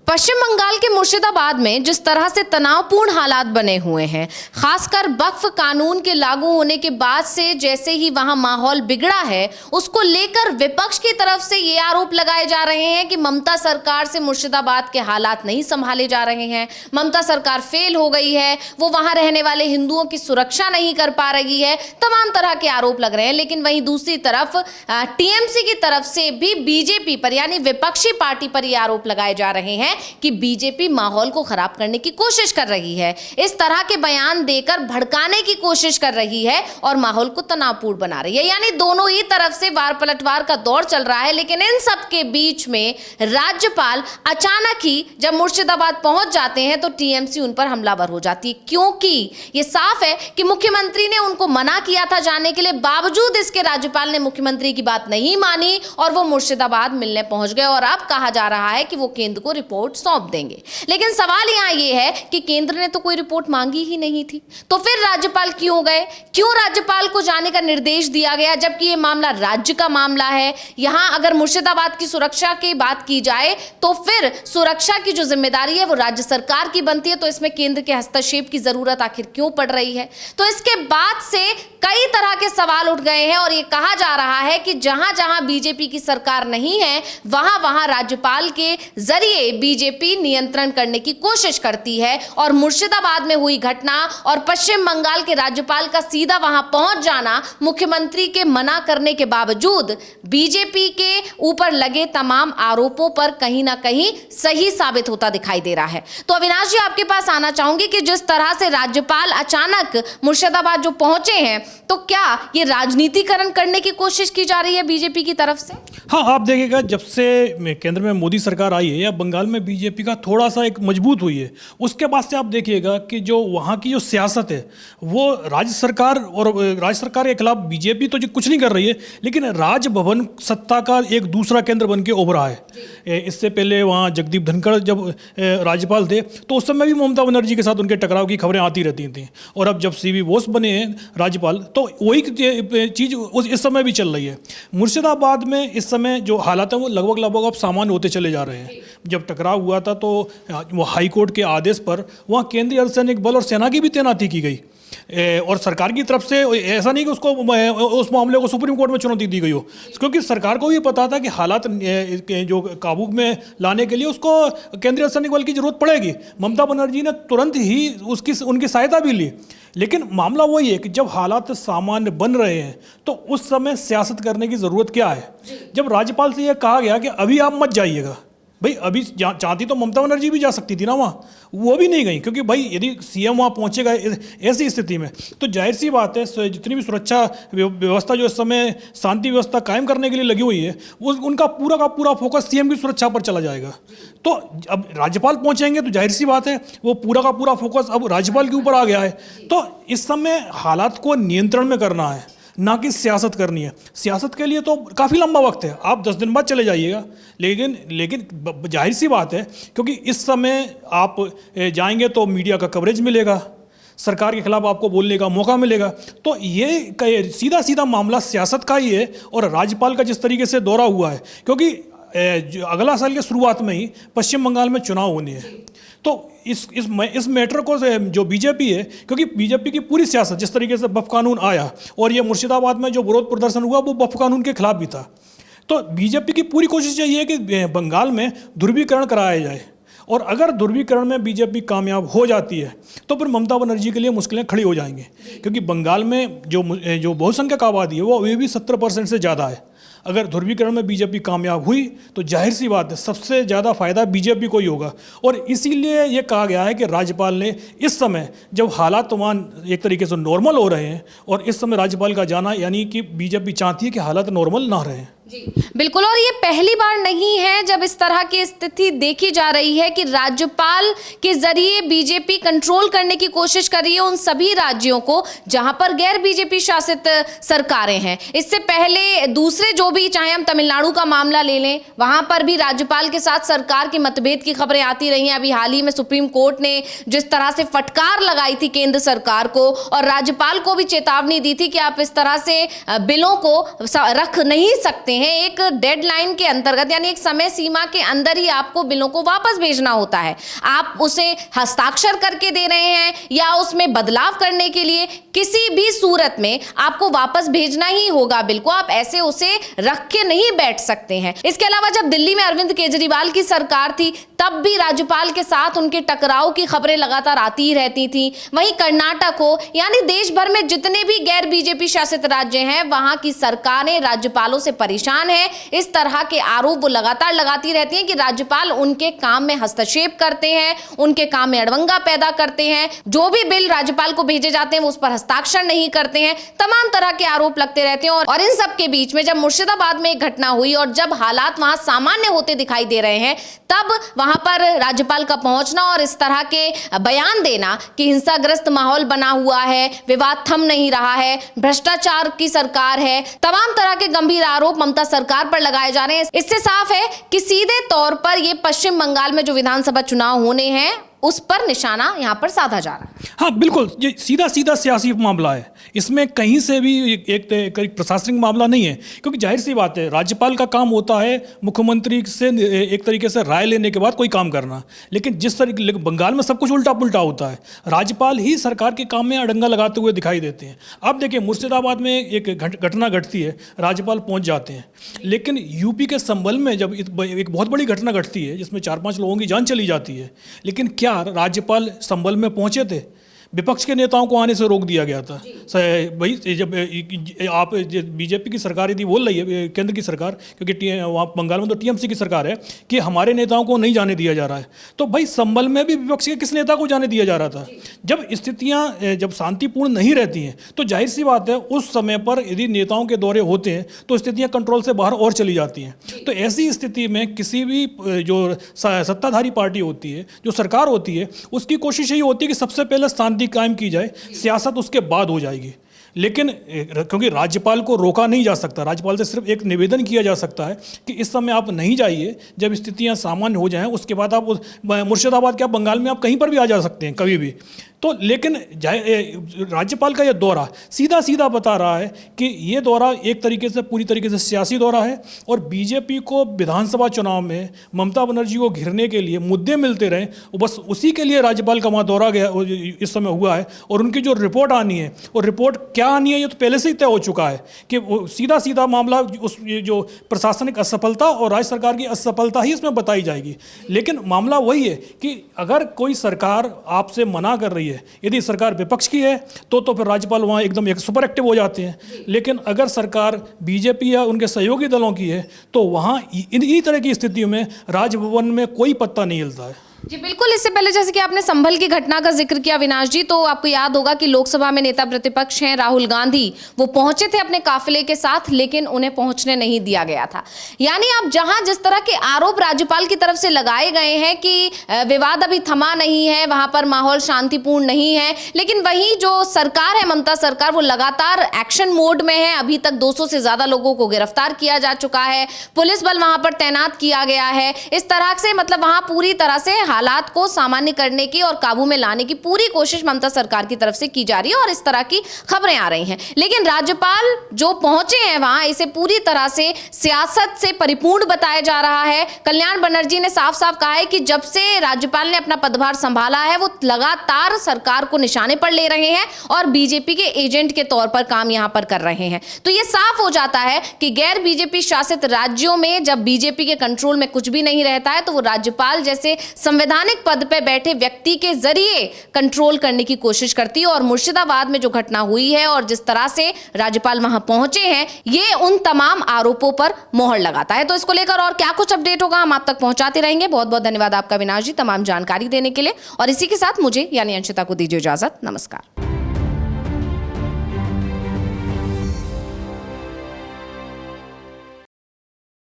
पश्चिम बंगाल के मुर्शिदाबाद में जिस तरह से तनावपूर्ण हालात बने हुए हैं, खासकर वक्फ कानून के लागू होने के बाद से जैसे ही वहां माहौल बिगड़ा है, उसको लेकर विपक्ष की तरफ से ये आरोप लगाए जा रहे हैं कि ममता सरकार से मुर्शिदाबाद के हालात नहीं संभाले जा रहे हैं, ममता सरकार फेल हो गई है, वो वहां रहने वाले हिंदुओं की सुरक्षा नहीं कर पा रही है। तमाम तरह के आरोप लग रहे हैं। लेकिन वहीं दूसरी तरफ टीएमसी की तरफ से भी बीजेपी पर यानी विपक्षी पार्टी पर ये आरोप लगाए जा रहे हैं कि बीजेपी माहौल को खराब करने की कोशिश कर रही है, इस तरह के बयान देकर भड़काने की कोशिश कर रही है और माहौल को तनावपूर्ण बना रही है। यानी दोनों ही तरफ से वार पलटवार का दौर चल रहा है। लेकिन इन सब के बीच में राज्यपाल अचानक ही जब मुर्शिदाबाद पहुंच जाते हैं तो टीएमसी उन पर हमलावर हो जाती है, क्योंकि यह साफ है कि मुख्यमंत्री ने उनको मना किया था जाने के लिए, बावजूद इसके राज्यपाल ने मुख्यमंत्री की बात नहीं मानी और वो मुर्शिदाबाद मिलने पहुंच गए। और अब कहा जा रहा है कि वो केंद्र को रिपोर्ट सौंप देंगे। लेकिन सवाल यहां यह है कि केंद्र ने तो कोई रिपोर्ट मांगी ही नहीं थी, तो फिर राज्यपाल क्यों गए? क्यों राज्यपाल को जाने का निर्देश दिया गया, जबकि यह मामला राज्य का मामला है? यहां अगर मुर्शिदाबाद की सुरक्षा की बात की जाए तो फिर सुरक्षा की जो जिम्मेदारी है वो राज्य सरकार की बनती है, तो इसमें केंद्र के हस्तक्षेप की जरूरत आखिर क्यों पड़ रही है? तो इसके बाद से कई तरह के सवाल उठ गए हैं और यह कहा जा रहा है कि जहां जहां बीजेपी की सरकार नहीं है वहां वहां राज्यपाल के जरिए बीजेपी नियंत्रण करने की कोशिश करती है। और मुर्शिदाबाद में हुई घटना और पश्चिम बंगाल के राज्यपाल का सीधा वहां पहुंच जाना मुख्यमंत्री के मना करने के बावजूद बीजेपी के ऊपर लगे तमाम आरोपों पर कहीं ना कहीं सही साबित होता दिखाई दे रहा है। तो अविनाश जी, आपके पास आना चाहूंगी कि जिस तरह से राज्यपाल अचानक मुर्शिदाबाद जो पहुंचे हैं, तो क्या ये राजनीतिकरण करने की कोशिश की जा रही है बीजेपी की तरफ से? हाँ, आप देखिएगा जब से केंद्र में मोदी सरकार आई है या बंगाल में बीजेपी का थोड़ा सा एक मजबूत हुई है, उसके बाद से आप देखिएगा कि जो वहाँ की जो सियासत है वो राज्य सरकार के खिलाफ बीजेपी तो जो कुछ नहीं कर रही है, लेकिन राजभवन सत्ता का एक दूसरा केंद्र बन के उभरा है। इससे पहले वहाँ जगदीप धनखड़ जब राज्यपाल थे तो उस समय भी ममता बनर्जी के साथ उनके टकराव की खबरें आती रहती थी। और अब जब सीवी बोस बने हैं राज्यपाल, तो वही चीज़ इस समय भी चल रही है। मुर्शिदाबाद में इस समय जो हालात हैं वो लगभग अब सामान्य होते चले जा रहे हैं। जब टकराव हुआ था तो वो हाई कोर्ट के आदेश पर वहाँ केंद्रीय अर्धसैनिक बल और सेना की भी तैनाती की गई और सरकार की तरफ से ऐसा नहीं कि उसको उस मामले को सुप्रीम कोर्ट में चुनौती दी गई हो, क्योंकि सरकार को ये पता था कि हालात जो काबू में लाने के लिए उसको केंद्रीय अर्धसैनिक बल की जरूरत पड़ेगी। ममता बनर्जी ने तुरंत ही उनकी सहायता भी ली। लेकिन मामला वही है कि जब हालात सामान्य बन रहे हैं तो उस समय सियासत करने की ज़रूरत क्या है? जब राज्यपाल से यह कहा गया कि अभी आप मत जाइएगा, भाई अभी चाहती तो ममता बनर्जी भी जा सकती थी ना वहाँ, वो भी नहीं गई, क्योंकि भाई यदि सीएम वहाँ पहुँचेगा ऐसी स्थिति में तो जाहिर सी बात है जितनी भी सुरक्षा व्यवस्था जो इस समय शांति व्यवस्था कायम करने के लिए लगी हुई है वो उनका पूरा का पूरा फोकस सीएम की सुरक्षा पर चला जाएगा। तो अब राज्यपाल पहुँचेंगे तो जाहिर सी बात है वो पूरा का पूरा फोकस अब राज्यपाल के ऊपर आ गया है। तो इस समय हालात को नियंत्रण में करना है, ना कि सियासत करनी है। सियासत के लिए तो काफ़ी लंबा वक्त है, आप 10 दिन बाद चले जाइएगा, लेकिन जाहिर सी बात है क्योंकि इस समय आप जाएंगे तो मीडिया का कवरेज मिलेगा, सरकार के खिलाफ आपको बोलने का मौका मिलेगा। तो ये सीधा सीधा मामला सियासत का ही है। और राज्यपाल का जिस तरीके से दौरा हुआ है, क्योंकि अगला साल के शुरुआत में ही पश्चिम बंगाल में चुनाव होने हैं, तो इस मैटर को जो बीजेपी है, क्योंकि बीजेपी की पूरी सियासत जिस तरीके से वक्फ कानून आया और ये मुर्शिदाबाद में जो विरोध प्रदर्शन हुआ वो वक्फ कानून के खिलाफ भी था, तो बीजेपी की पूरी कोशिश यही है कि बंगाल में ध्रुवीकरण कराया जाए। और अगर ध्रुवीकरण में बीजेपी कामयाब हो जाती है तो फिर ममता बनर्जी के लिए मुश्किलें खड़ी हो जाएंगी, क्योंकि बंगाल में जो बहुसंख्यक आबादी है वो अभी भी 70% से ज़्यादा है। अगर ध्रुवीकरण में बीजेपी कामयाब हुई तो जाहिर सी बात है सबसे ज़्यादा फायदा बीजेपी को ही होगा। और इसीलिए ये कहा गया है कि राज्यपाल ने इस समय जब हालात वहाँ एक तरीके से नॉर्मल हो रहे हैं और इस समय राज्यपाल का जाना यानी कि बीजेपी चाहती है कि हालात नॉर्मल ना रहें। जी बिल्कुल, और ये पहली बार नहीं है जब इस तरह की स्थिति देखी जा रही है कि राज्यपाल के जरिए बीजेपी कंट्रोल करने की कोशिश कर रही है उन सभी राज्यों को जहां पर गैर बीजेपी शासित सरकारें हैं। इससे पहले दूसरे जो भी, चाहे हम तमिलनाडु का मामला ले लें, वहां पर भी राज्यपाल के साथ सरकार के मतभेद की खबरें आती रही हैं। अभी हाल ही में सुप्रीम कोर्ट ने जिस तरह से फटकार लगाई थी केंद्र सरकार को और राज्यपाल को भी चेतावनी दी थी कि आप इस तरह से बिलों को रख नहीं सकते हैं एक डेडलाइन के अंतर्गत, यानी एक समय सीमा के अंदर ही आपको बिलों को वापस भेजना होता है। आप उसे हस्ताक्षर करके दे रहे हैं या उसमें बदलाव करने के लिए किसी भी सूरत में आपको वापस भेजना ही होगा बिल को, आप ऐसे उसे रख के नहीं बैठ सकते हैं। इसके अलावा जब दिल्ली में अरविंद केजरीवाल की सरकार थी तब भी राज्यपाल के साथ उनके टकराव की खबरें लगातार आती ही रहती थी। वहीं कर्नाटक हो, यानी देश भर में जितने भी गैर बीजेपी शासित राज्य हैं वहां की सरकारें राज्यपालों से परेशान है। इस तरह के आरोप वो लगातार लगाती रहती हैं कि राज्यपाल उनके काम में हस्तक्षेप करते हैं, उनके काम में अड़ंगा पैदा करते हैं, जो भी बिल राज्यपाल को भेजे जाते हैं वो उस पर हस्ताक्षर नहीं करते हैं। तमाम तरह के आरोप लगते रहते हैं और इन सब के बीच में जब मुर्शिदाबाद में एक घटना हुई और जब हालात वहां सामान्य होते दिखाई दे रहे हैं तब वहां पर राज्यपाल का पहुंचना और इस तरह के बयान देना कि हिंसाग्रस्त माहौल बना हुआ है, विवाद थम नहीं रहा है, भ्रष्टाचार की सरकार है, तमाम तरह के गंभीर आरोप ममता सरकार पर लगाए जा रहे हैं। इससे साफ है कि सीधे तौर पर ये पश्चिम बंगाल में जो विधानसभा चुनाव होने हैं उस पर निशाना यहां पर साधा जा रहा है। हाँ बिल्कुल, ये सीधा सीधा सियासी मामला है, इसमें कहीं से भी एक प्रशासनिक मामला नहीं है, क्योंकि जाहिर सी बात है राज्यपाल का काम होता है मुख्यमंत्री से एक तरीके से राय लेने के बाद कोई काम करना, लेकिन जिस तरीके बंगाल में सब कुछ उल्टा पुल्टा होता है, राज्यपाल ही सरकार के काम में अड़ंगा लगाते हुए दिखाई देते हैं। अब देखिए मुर्शिदाबाद में एक घटना घटती है, राज्यपाल पहुँच जाते हैं, लेकिन यूपी के संभल में जब एक बहुत बड़ी घटना घटती है जिसमें 4-5 लोगों की जान चली जाती है, लेकिन क्या राज्यपाल संभल में पहुंचे थे? विपक्ष के नेताओं को आने से रोक दिया गया था। भाई जब आप बीजेपी की सरकार यदि बोल रही है, केंद्र की सरकार, क्योंकि वहाँ बंगाल में तो टीएमसी की सरकार है, कि हमारे नेताओं को नहीं जाने दिया जा रहा है, तो भाई संभल में भी विपक्ष के किस नेता को जाने दिया जा रहा था? जब स्थितियाँ जब शांतिपूर्ण नहीं रहती हैं तो जाहिर सी बात है उस समय पर यदि नेताओं के दौरे होते हैं तो स्थितियाँ कंट्रोल से बाहर और चली जाती हैं। तो ऐसी स्थिति में किसी भी जो सत्ताधारी पार्टी होती है, जो सरकार होती है, उसकी कोशिश यही होती है कि सबसे पहले शांति कायम की जाए, सियासत उसके बाद हो जाएगी। लेकिन क्योंकि राज्यपाल को रोका नहीं जा सकता, राज्यपाल से सिर्फ एक निवेदन किया जा सकता है कि इस समय आप नहीं जाइए, जब स्थितियां सामान्य हो जाएं उसके बाद आप मुर्शिदाबाद क्या बंगाल में आप कहीं पर भी आ जा सकते हैं कभी भी। तो लेकिन राज्यपाल का यह दौरा सीधा सीधा बता रहा है कि ये दौरा एक तरीके से पूरी तरीके से सियासी दौरा है और बीजेपी को विधानसभा चुनाव में ममता बनर्जी को घिरने के लिए मुद्दे मिलते रहे, बस उसी के लिए राज्यपाल का वहाँ दौरा गया इस समय हुआ है। और उनकी जो रिपोर्ट आनी है, और रिपोर्ट क्या आनी है ये तो पहले से ही तय हो चुका है कि सीधा सीधा मामला उस जो प्रशासनिक असफलता और राज्य सरकार की असफलता ही इसमें बताई जाएगी। लेकिन मामला वही है कि अगर कोई सरकार आपसे मना कर रही है, यदि सरकार विपक्ष की है तो फिर राज्यपाल वहाँ एकदम एक सुपर एक्टिव हो जाते हैं, लेकिन अगर सरकार बीजेपी या उनके सहयोगी दलों की है तो वहाँ इन्हीं तरह की स्थितियों में राजभवन में कोई पत्ता नहीं हिलता है। जी बिल्कुल। इससे पहले जैसे कि आपने संभल की घटना का जिक्र किया अविनाश जी, तो आपको याद होगा कि लोकसभा में नेता प्रतिपक्ष हैं राहुल गांधी, वो पहुंचे थे अपने काफिले के साथ, लेकिन उन्हें पहुंचने नहीं दिया गया था। यानी अब जहां जिस तरह के आरोप राज्यपाल की तरफ से लगाए गए हैं कि विवाद अभी थमा नहीं है, वहां पर माहौल शांतिपूर्ण नहीं है, लेकिन वहीं जो सरकार है ममता सरकार, वो लगातार एक्शन मोड में है। अभी तक 200 से ज्यादा लोगों को गिरफ्तार किया जा चुका है, पुलिस बल वहां पर तैनात किया गया है। इस तरह से मतलब वहां पूरी तरह से हालात को सामान्य करने की और काबू में लाने की पूरी कोशिश ममता सरकार की तरफ से की जा रही है और इस तरह की खबरें आ रही हैं। लेकिन राज्यपाल जो पहुंचे हैं वहां, इसे पूरी तरह से सियासत से परिपूर्ण बताया जा रहा है। कल्याण बनर्जी ने साफ साफ कहा है कि जब से राज्यपाल ने अपना पदभार संभाला है वो लगातार सरकार को निशाने पर ले रहे हैं और बीजेपी के एजेंट के तौर पर काम यहां पर कर रहे हैं। तो यह साफ हो जाता है कि गैर बीजेपी शासित राज्यों में जब बीजेपी के कंट्रोल में कुछ भी नहीं रहता है तो वो राज्यपाल जैसे संवैधानिक पद पे बैठे व्यक्ति के जरिए कंट्रोल करने की कोशिश करती है। और मुर्शिदाबाद में जो घटना हुई है और जिस तरह से राज्यपाल वहां पहुंचे हैं, ये उन तमाम आरोपों पर मोहर लगाता है। तो इसको लेकर और क्या कुछ अपडेट होगा हम आप तक पहुंचाते रहेंगे। बहुत बहुत धन्यवाद आपका अविनाश जी तमाम जानकारी देने के लिए। और इसी के साथ मुझे यानी अंशिता को दीजिए इजाजत। नमस्कार।